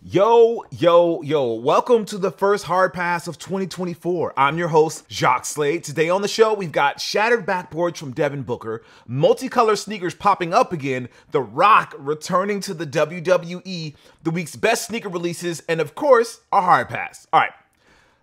Yo, welcome to the first hard pass of 2024. I'm your host, Jacques Slade. Today on the show, we've got shattered backboards from Devin Booker, multicolored sneakers popping up again, The Rock returning to the WWE, the week's best sneaker releases, and of course, a hard pass. All right,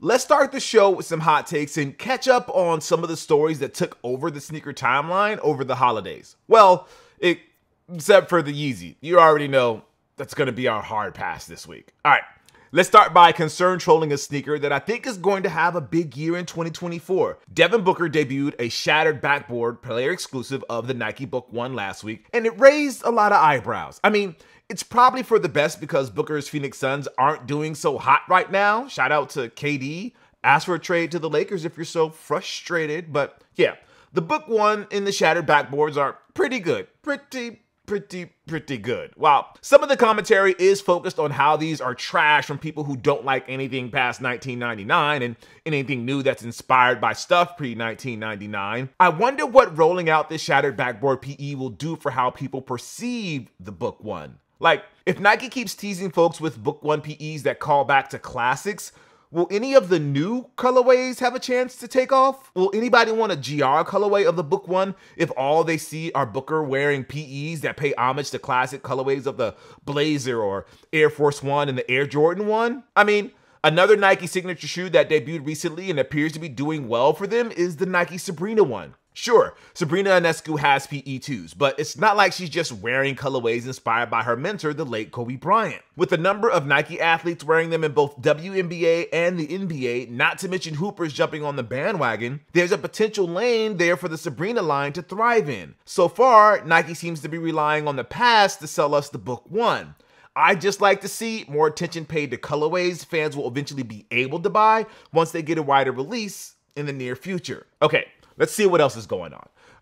let's start the show with some hot takes and catch up on some of the stories that took over the sneaker timeline over the holidays. Well, except for the Yeezy. You already know that's going to be our hard pass this week. All right, let's start by concern trolling a sneaker that I think is going to have a big year in 2024. Devin Booker debuted a shattered backboard player exclusive of the Nike Book 1 last week, and it raised a lot of eyebrows. I mean, it's probably for the best because Booker's Phoenix Suns aren't doing so hot right now. Shout out to KD. Ask for a trade to the Lakers if you're so frustrated. But yeah, the Book 1 and the shattered backboards are pretty good. Pretty good. While some of the commentary is focused on how these are trash from people who don't like anything past 1999 and anything new that's inspired by stuff pre-1999, I wonder what rolling out this shattered backboard PE will do for how people perceive the Book 1. Like, if Nike keeps teasing folks with Book 1 PEs that call back to classics, will any of the new colorways have a chance to take off? Will anybody want a GR colorway of the Book 1 if all they see are Booker wearing PEs that pay homage to classic colorways of the Blazer or Air Force One and the Air Jordan 1? I mean, another Nike signature shoe that debuted recently and appears to be doing well for them is the Nike Sabrina 1. Sure, Sabrina Ionescu has PE2s, but it's not like she's just wearing colorways inspired by her mentor, the late Kobe Bryant. With a number of Nike athletes wearing them in both WNBA and the NBA, not to mention hoopers jumping on the bandwagon, there's a potential lane there for the Sabrina line to thrive in. So far, Nike seems to be relying on the past to sell us the Book 1. I'd just like to see more attention paid to colorways fans will eventually be able to buy once they get a wider release in the near future. Okay, let's see what else is going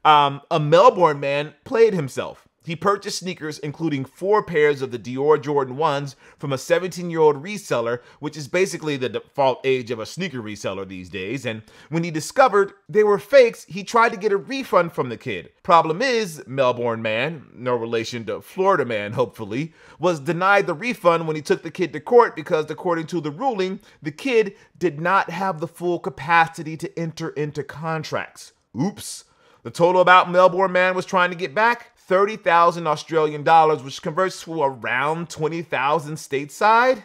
on. A Melbourne man played himself. He purchased sneakers, including 4 pairs of the Dior Jordan 1s from a 17-year-old reseller, which is basically the default age of a sneaker reseller these days. And when he discovered they were fakes, he tried to get a refund from the kid. Problem is, Melbourne man, no relation to Florida man, hopefully, was denied the refund when he took the kid to court because, according to the ruling, the kid did not have the full capacity to enter into contracts. Oops. The total amount Melbourne man was trying to get back? 30,000 Australian dollars, which converts to around 20,000 stateside.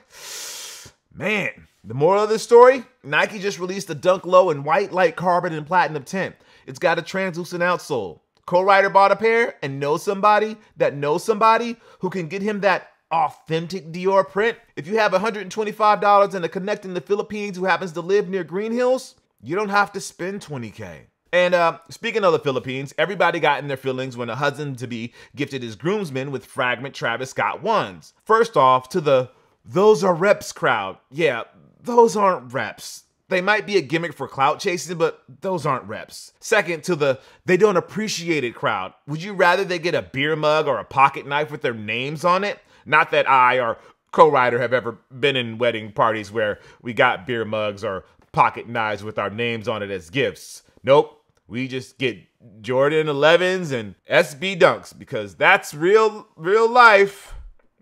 Man, the moral of this story, Nike just released a Dunk Low in white, light carbon, and platinum tint. It's got a translucent outsole. Co-writer bought a pair and knows somebody that knows somebody who can get him that authentic Dior print. If you have $125 and a connect in the Philippines who happens to live near Green Hills, you don't have to spend $20K. And speaking of the Philippines, everybody got in their feelings when a husband-to-be gifted his groomsmen with fragment Travis Scott 1s. First off, to the "those are reps" crowd. Yeah, those aren't reps. They might be a gimmick for clout chasing, but those aren't reps. Second, to the "they don't appreciate it" crowd. Would you rather they get a beer mug or a pocket knife with their names on it? Not that I or co-writer have ever been in wedding parties where we got beer mugs or pocket knives with our names on it as gifts. Nope. We just get Jordan 11s and SB Dunks because that's real life.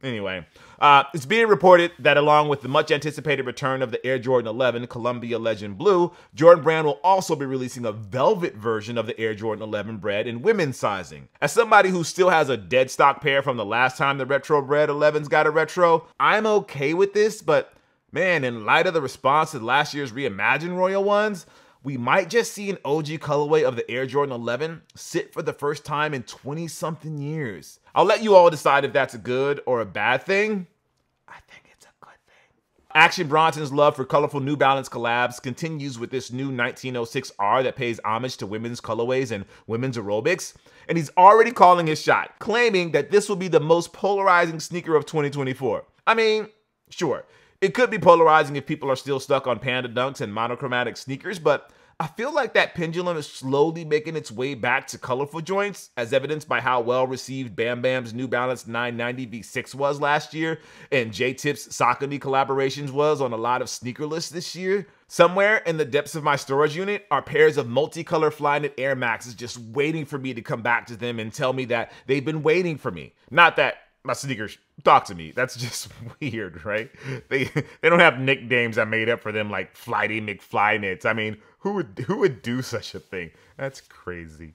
Anyway, it's being reported that along with the much anticipated return of the Air Jordan 11 Columbia Legend Blue, Jordan Brand will also be releasing a velvet version of the Air Jordan 11 Bred in women's sizing. As somebody who still has a dead stock pair from the last time the Retro Bred 11s got a retro, I'm okay with this, but man, in light of the response to last year's reimagined Royal ones, we might just see an OG colorway of the Air Jordan 11 sit for the first time in 20-something years. I'll let you all decide if that's a good or a bad thing. I think it's a good thing. Action Bronson's love for colorful New Balance collabs continues with this new 1906R that pays homage to women's colorways and women's aerobics. And he's already calling his shot, claiming that this will be the most polarizing sneaker of 2024. I mean, sure. It could be polarizing if people are still stuck on Panda Dunks and monochromatic sneakers, but I feel like that pendulum is slowly making its way back to colorful joints, as evidenced by how well received Bam Bam's New Balance 990 V6 was last year, and J-Tip's Saucony collaborations was on a lot of sneaker lists this year. Somewhere in the depths of my storage unit are pairs of multicolor Flyknit Air Maxes just waiting for me to come back to them and tell me that they've been waiting for me. Not that my sneakers, talk to me. That's just weird, right? They don't have nicknames I made up for them like Flighty McFlyknits. I mean, who would do such a thing? That's crazy.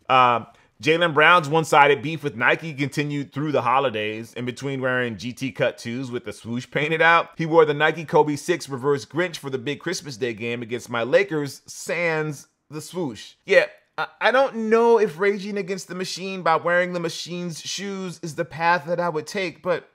Jaylen Brown's one-sided beef with Nike continued through the holidays. In between wearing GT Cut 2s with the swoosh painted out, he wore the Nike Kobe 6 Reverse Grinch for the big Christmas Day game against my Lakers, sans the swoosh. Yeah, I don't know if raging against the machine by wearing the machine's shoes is the path that I would take, but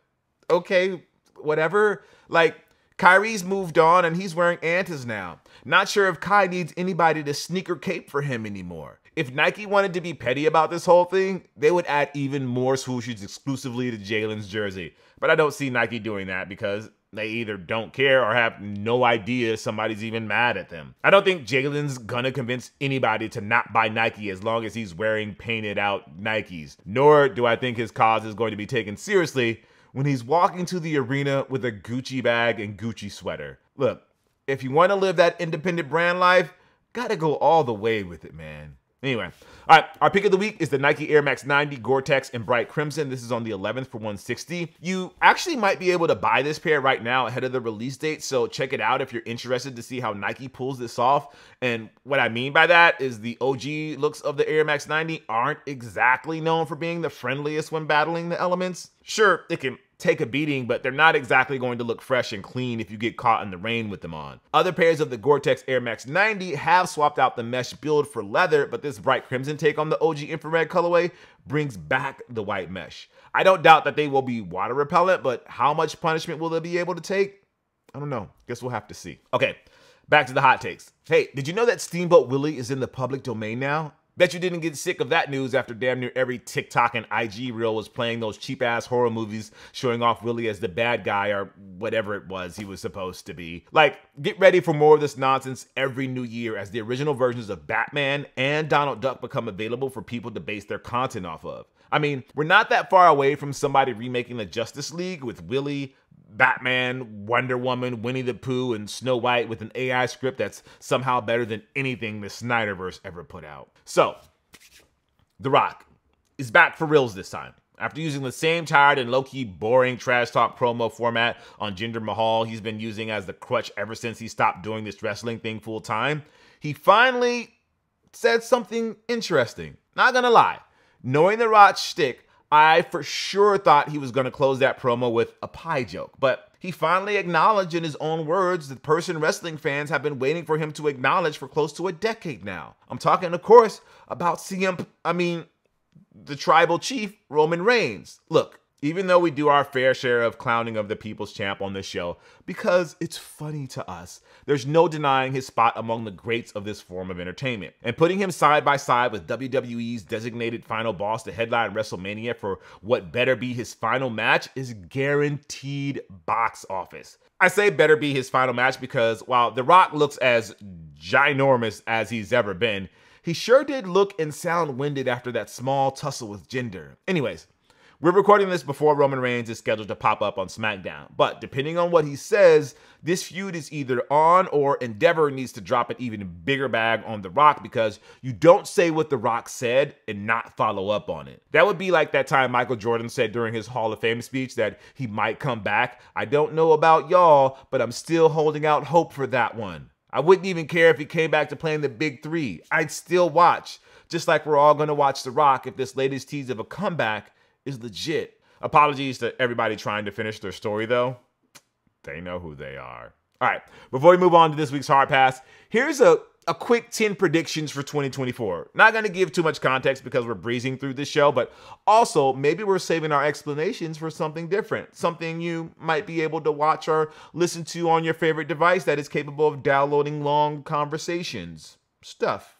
okay, whatever. Like, Kyrie's moved on and he's wearing Antas now. Not sure if Kai needs anybody to sneaker cape for him anymore. If Nike wanted to be petty about this whole thing, they would add even more swooshes exclusively to Jaylen's jersey. But I don't see Nike doing that because they either don't care or have no idea somebody's even mad at them. I don't think Jaylen's gonna convince anybody to not buy Nike as long as he's wearing painted out Nikes. Nor do I think his cause is going to be taken seriously when he's walking to the arena with a Gucci bag and Gucci sweater. Look, if you want to live that independent brand life, gotta go all the way with it, man. Anyway, all right, our pick of the week is the Nike Air Max 90 Gore-Tex in bright crimson. This is on the 11th for $160. You actually might be able to buy this pair right now ahead of the release date, so check it out if you're interested to see how Nike pulls this off. And what I mean by that is the OG looks of the Air Max 90 aren't exactly known for being the friendliest when battling the elements. Sure, it can take a beating, but they're not exactly going to look fresh and clean if you get caught in the rain with them on. Other pairs of the Gore-Tex Air Max 90 have swapped out the mesh build for leather, but this bright crimson take on the OG infrared colorway brings back the white mesh. I don't doubt that they will be water repellent, but how much punishment will they be able to take? I don't know. Guess we'll have to see. Okay, back to the hot takes. Hey, did you know that Steamboat Willie is in the public domain now? Bet you didn't get sick of that news after damn near every TikTok and IG reel was playing those cheap-ass horror movies showing off Willie as the bad guy or whatever it was he was supposed to be. Like, get ready for more of this nonsense every new year as the original versions of Batman and Donald Duck become available for people to base their content off of. I mean, we're not that far away from somebody remaking the Justice League with Willie, Batman, Wonder Woman, Winnie the Pooh, and Snow White with an AI script that's somehow better than anything the Snyderverse ever put out. So, The Rock is back for reals this time. After using the same tired and low-key boring trash talk promo format on Jinder Mahal he's been using as the crutch ever since he stopped doing this wrestling thing full time, he finally said something interesting. Not gonna lie, knowing The Rock's shtick, I for sure thought he was going to close that promo with a pie joke, but he finally acknowledged in his own words the person wrestling fans have been waiting for him to acknowledge for close to a decade now. I'm talking, of course, about the tribal chief, Roman Reigns. Look, even though we do our fair share of clowning of the people's champ on this show, because it's funny to us, there's no denying his spot among the greats of this form of entertainment. And putting him side by side with WWE's designated final boss to headline WrestleMania for what better be his final match is guaranteed box office. I say better be his final match because while The Rock looks as ginormous as he's ever been, he sure did look and sound winded after that small tussle with Jinder. Anyways, we're recording this before Roman Reigns is scheduled to pop up on SmackDown, but depending on what he says, this feud is either on or Endeavor needs to drop an even bigger bag on The Rock because you don't say what The Rock said and not follow up on it. That would be like that time Michael Jordan said during his Hall of Fame speech that he might come back. I don't know about y'all, but I'm still holding out hope for that one. I wouldn't even care if he came back to playing the big three. I'd still watch, just like we're all going to watch The Rock if this latest tease of a comeback is legit. Apologies to everybody trying to finish their story, though. They know who they are. All right, before we move on to this week's Hard Pass, here's a quick 10 predictions for 2024. Not going to give too much context because we're breezing through this show, but also maybe we're saving our explanations for something different, something you might be able to watch or listen to on your favorite device that is capable of downloading long conversations. Stuff.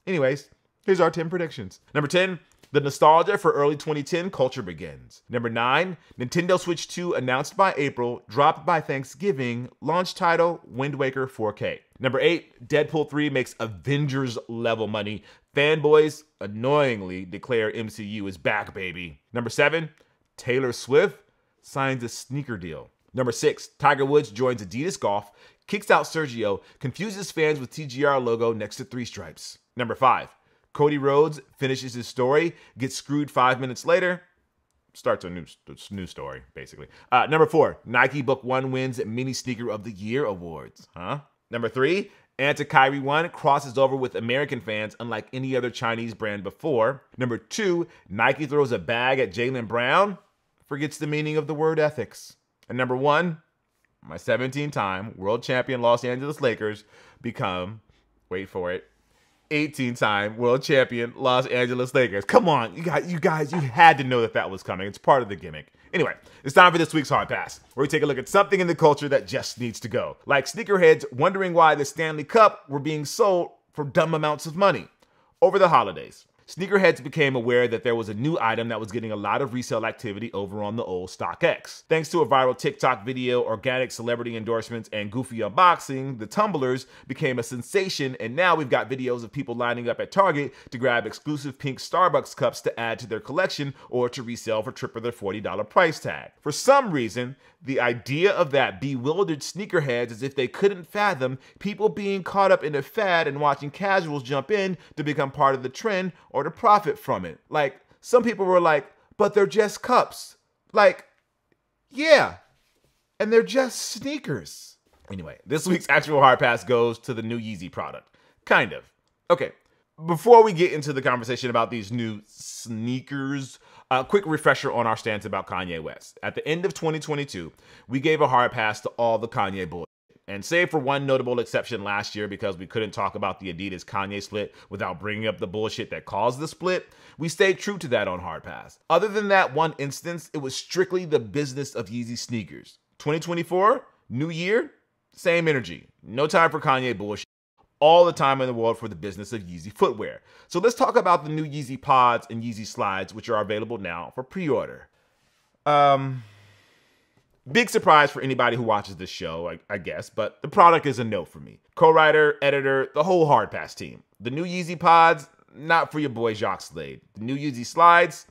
Anyways, here's our 10 predictions. Number 10, the nostalgia for early 2010 culture begins. Number 9, Nintendo Switch 2 announced by April, dropped by Thanksgiving, launch title, Wind Waker 4K. Number 8, Deadpool 3 makes Avengers level money. Fanboys annoyingly declare MCU is back, baby. Number 7, Taylor Swift signs a sneaker deal. Number 6, Tiger Woods joins Adidas Golf, kicks out Sergio, confuses fans with TGR logo next to 3 stripes. Number 5, Cody Rhodes finishes his story, gets screwed 5 minutes later. starts a new story, basically. Number 4, Nike Book 1 wins Mini Sneaker of the Year awards. Number 3, Anti-Kyrie 1 crosses over with American fans unlike any other Chinese brand before. Number 2, Nike throws a bag at Jaylen Brown, forgets the meaning of the word ethics. And number 1, my 17-time world champion Los Angeles Lakers become, wait for it, 18-time world champion Los Angeles Lakers. Come on, you guys, you had to know that was coming. It's part of the gimmick. Anyway, it's time for this week's Hard Pass, where we take a look at something in the culture that just needs to go. Like sneakerheads wondering why the Stanley Cup were being sold for dumb amounts of money. Over the holidays, sneakerheads became aware that there was a new item that was getting a lot of resale activity over on the old StockX. Thanks to a viral TikTok video, organic celebrity endorsements, and goofy unboxing, the tumblers became a sensation, and now we've got videos of people lining up at Target to grab exclusive pink Starbucks cups to add to their collection or to resell for triple their $40 price tag. For some reason, the idea of that bewildered sneakerheads as if they couldn't fathom people being caught up in a fad and watching casuals jump in to become part of the trend or to profit from it. Like, some people were like, but they're just cups. Like, yeah, and they're just sneakers. Anyway, this week's actual Hard Pass goes to the new Yeezy product. Kind of. Okay, before we get into the conversation about these new sneakers, a quick refresher on our stance about Kanye West. At the end of 2022, we gave a hard pass to all the Kanye bullshit. And save for one notable exception last year because we couldn't talk about the Adidas Kanye split without bringing up the bullshit that caused the split, we stayed true to that on Hard Pass. Other than that one instance, it was strictly the business of Yeezy sneakers. 2024, new year, same energy. No time for Kanye bullshit. All the time in the world for the business of Yeezy footwear. So let's talk about the new Yeezy pods and Yeezy slides, which are available now for pre-order. Big surprise for anybody who watches this show, I guess, but the product is a no for me. Co-writer, editor, the whole Hard Pass team. The new Yeezy pods, not for your boy Jacques Slade. The new Yeezy slides,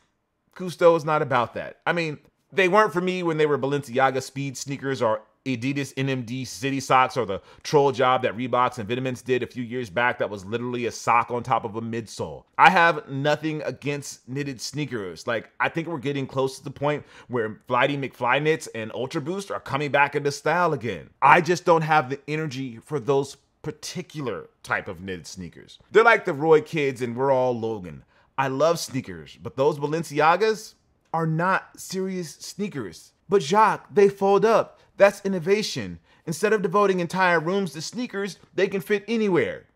Cousteau is not about that. I mean, they weren't for me when they were Balenciaga speed sneakers or Adidas NMD City socks or the troll job that Reeboks and Vitamins did a few years back that was literally a sock on top of a midsole. I have nothing against knitted sneakers. Like, I think we're getting close to the point where Flighty McFly knits and Ultra Boost are coming back into style again. I just don't have the energy for those particular type of knitted sneakers. They're like the Roy Kids and We're All Logan. I love sneakers, but those Balenciagas are not serious sneakers. But Jacques, they fold up. That's innovation. Instead of devoting entire rooms to sneakers, they can fit anywhere,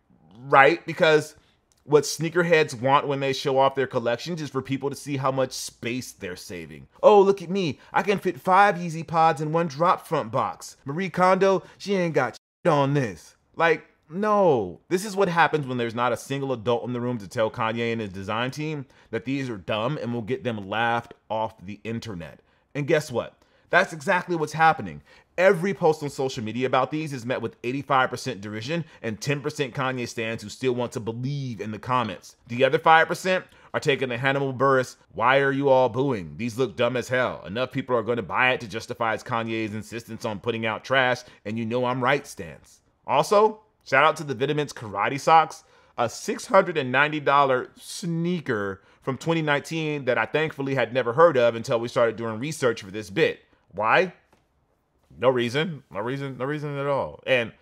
right? Because what sneakerheads want when they show off their collections is for people to see how much space they're saving. Oh, look at me. I can fit 5 Yeezy pods in one drop front box. Marie Kondo, she ain't got shit on this. Like, no. This is what happens when there's not a single adult in the room to tell Kanye and his design team that these are dumb and will get them laughed off the internet. And guess what? That's exactly what's happening. Every post on social media about these is met with 85% derision and 10% Kanye stans who still want to believe in the comments. The other 5% are taking the Hannibal Buress, why are you all booing? These look dumb as hell. Enough people are going to buy it to justify Kanye's insistence on putting out trash, and you know I'm right stance. Also, shout out to the Vitamins Karate Socks, a $690 sneaker from 2019 that I thankfully had never heard of until we started doing research for this bit. Why? No reason at all. And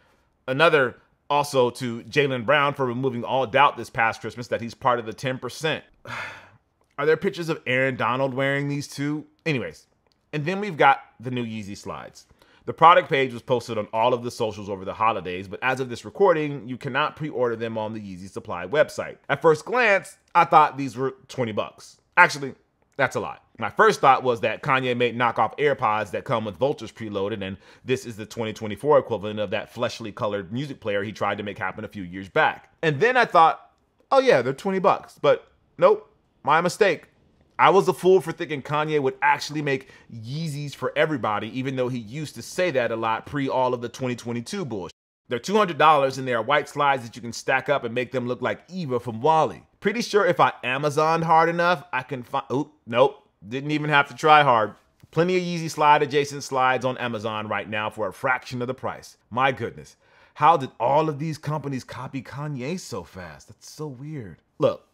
another also to Jaylen Brown for removing all doubt this past Christmas that he's part of the 10%. Are there pictures of Aaron Donald wearing these too? Anyways, and then we've got the new Yeezy slides. The product page was posted on all of the socials over the holidays, but as of this recording, you cannot pre-order them on the Yeezy Supply website. At first glance, I thought these were $20. Actually, that's a lot. My first thought was that Kanye made knockoff AirPods that come with Vultures preloaded, and this is the 2024 equivalent of that fleshly colored music player he tried to make happen a few years back. And then I thought, oh yeah, they're $20. But nope, my mistake. I was a fool for thinking Kanye would actually make Yeezys for everybody, even though he used to say that a lot pre all of the 2022 bullshit. They're $200 and they are white slides that you can stack up and make them look like Eva from WALL-E. Pretty sure if I Amazoned hard enough, I can find, nope, didn't even have to try hard. Plenty of Yeezy slide adjacent slides on Amazon right now for a fraction of the price. My goodness, how did all of these companies copy Kanye so fast? That's so weird. Look,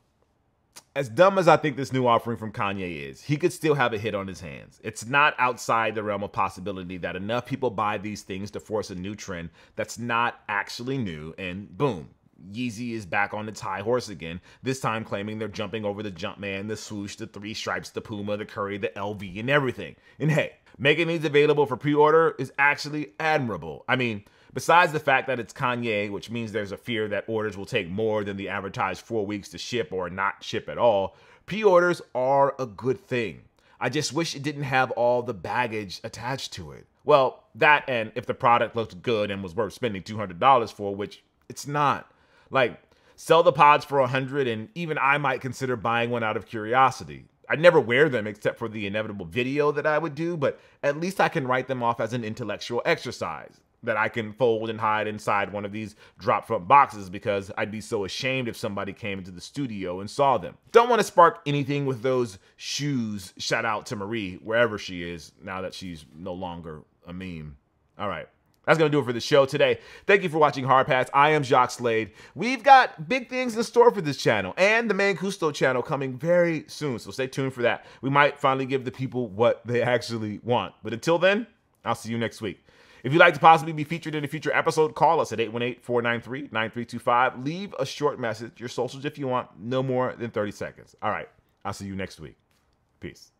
As dumb as I think this new offering from Kanye is, he could still have a hit on his hands. It's not outside the realm of possibility that enough people buy these things to force a new trend that's not actually new, and boom, Yeezy is back on its high horse again, this time claiming they're jumping over the Jumpman, the swoosh, the three stripes, the Puma, the Curry, the LV, and everything. And hey, making these available for pre-order is actually admirable. I mean, besides the fact that it's Kanye, which means there's a fear that orders will take more than the advertised 4 weeks to ship or not ship at all, pre-orders are a good thing. I just wish it didn't have all the baggage attached to it. Well, that, and if the product looked good and was worth spending $200 for, which it's not. Like, sell the pods for $100, and even I might consider buying one out of curiosity. I'd never wear them except for the inevitable video that I would do, but at least I can write them off as an intellectual exercise that I can fold and hide inside one of these drop front boxes, because I'd be so ashamed if somebody came into the studio and saw them. Don't want to spark anything with those shoes. Shout out to Marie, wherever she is, now that she's no longer a meme. All right. That's going to do it for the show today. Thank you for watching Hard Pass. I am Jacques Slade. We've got big things in store for this channel and the main Cousteau channel coming very soon, so stay tuned for that. We might finally give the people what they actually want. But until then, I'll see you next week. If you'd like to possibly be featured in a future episode, call us at 818-493-9325. Leave a short message, your socials if you want, no more than 30 seconds. All right, I'll see you next week. Peace.